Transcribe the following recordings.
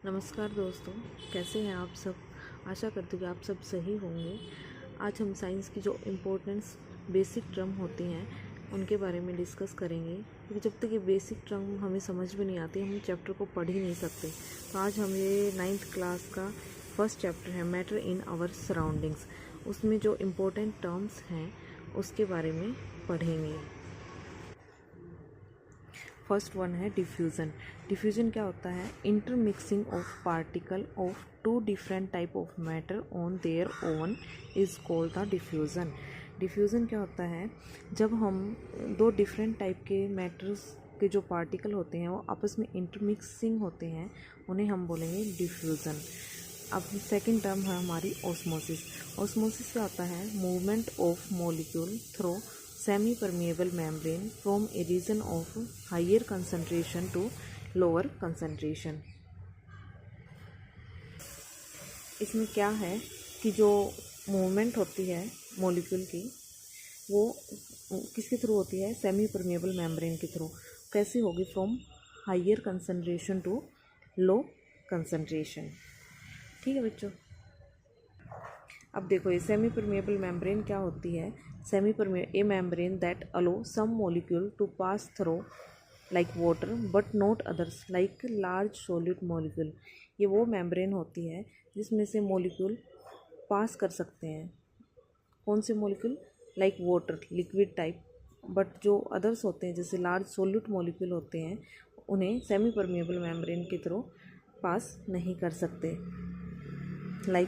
नमस्कार दोस्तों, कैसे हैं आप सब। आशा करती हूँ कि आप सब सही होंगे। आज हम साइंस की जो इम्पोर्टेंस बेसिक टर्म होती हैं उनके बारे में डिस्कस करेंगे, क्योंकि जब तक ये बेसिक टर्म हमें समझ में नहीं आती हम चैप्टर को पढ़ ही नहीं सकते। तो आज हम ये 9th क्लास का फर्स्ट चैप्टर है मैटर इन आवर सराउंडिंग्स, उसमें जो इम्पोर्टेंट टर्म्स हैं उसके बारे में पढ़ेंगे। फर्स्ट वन है डिफ्यूज़न। डिफ्यूज़न क्या होता है? Intermixing of particle of two different type of matter on their own is called the diffusion. Diffusion क्या होता है? जब हम दो डिफरेंट टाइप के मैटर्स के जो पार्टिकल होते हैं वो आपस में इंटरमिक्सिंग होते हैं, उन्हें हम बोलेंगे डिफ्यूज़न। अब सेकंड टर्म है हमारी ऑस्मोसिस। ऑस्मोसिस क्या होता है? Movement of molecule through semi permeable membrane from a region of higher concentration to lower concentration. इसमें क्या है कि जो मूवमेंट होती है मॉलिक्यूल की वो किसके थ्रू होती है? सेमी परमिएबल मेम्ब्रेन के थ्रू। कैसे होगी? From higher concentration to low concentration. ठीक है बच्चों। अब देखो ये सेमी परमिएबल मेम्ब्रेन क्या होती है? Semi permeable a membrane that allow some molecule to pass through like water but not others like large solid molecule. ये वो मेम्ब्रेन होती है जिसमें से मॉलिक्यूल पास कर सकते हैं। कौन से molecule? Like water, liquid type. But जो अदर्स होते हैं जैसे लार्ज सॉलिड मॉलिक्यूल होते हैं उन्हें सेमी परमिएबल मेम्ब्रेन के थ्रू पास नहीं कर सकते। Like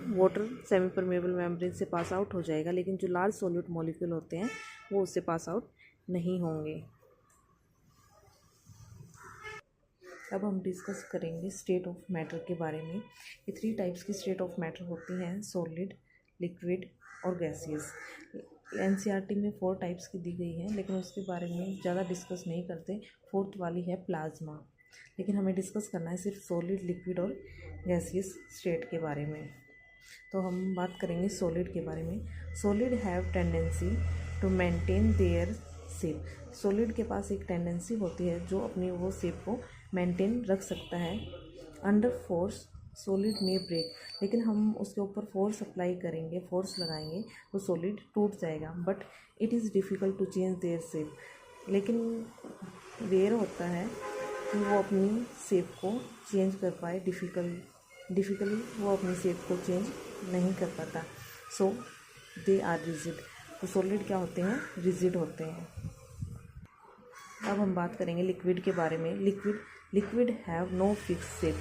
water semi permeable membrane से पास आउट हो जाएगा, लेकिन जो लार्ज सॉलिड मॉलिक्यूल होते हैं वो उससे पास आउट नहीं होंगे। अब हम डिस्कस करेंगे स्टेट ऑफ मैटर के बारे में। ये 3 टाइप्स की स्टेट ऑफ मैटर होती हैं, सॉलिड, लिक्विड और गैसियस। एनसीईआरटी में 4 टाइप्स की दी गई हैं, लेकिन उसके बारे में ज़्यादा डिस्कस नहीं करते। 4th वाली है प्लाज्मा, लेकिन हमें डिस्कस करना है सिर्फ सॉलिड, लिक्विड और गैसियस स्टेट के बारे में। तो हम बात करेंगे सॉलिड के बारे में। Solid have tendency to maintain their shape. Solid के पास एक टेंडेंसी होती है जो अपनी वो शेप को मेंटेन रख सकता है। अंडर फोर्स सॉलिड में ब्रेक, लेकिन हम उसके ऊपर फोर्स अप्लाई करेंगे, फोर्स लगाएंगे तो सॉलिड टूट जाएगा। But it is difficult to change their shape, लेकिन रेयर होता है कि वो अपनी शेप को चेंज कर पाए। डिफ़िकल्टली वो अपनी शेप को चेंज नहीं कर पाता। सो दे आर रिजिड। तो सॉलिड क्या होते हैं? रिजिड होते हैं। अब हम बात करेंगे लिक्विड के बारे में। Liquid have no fix shape.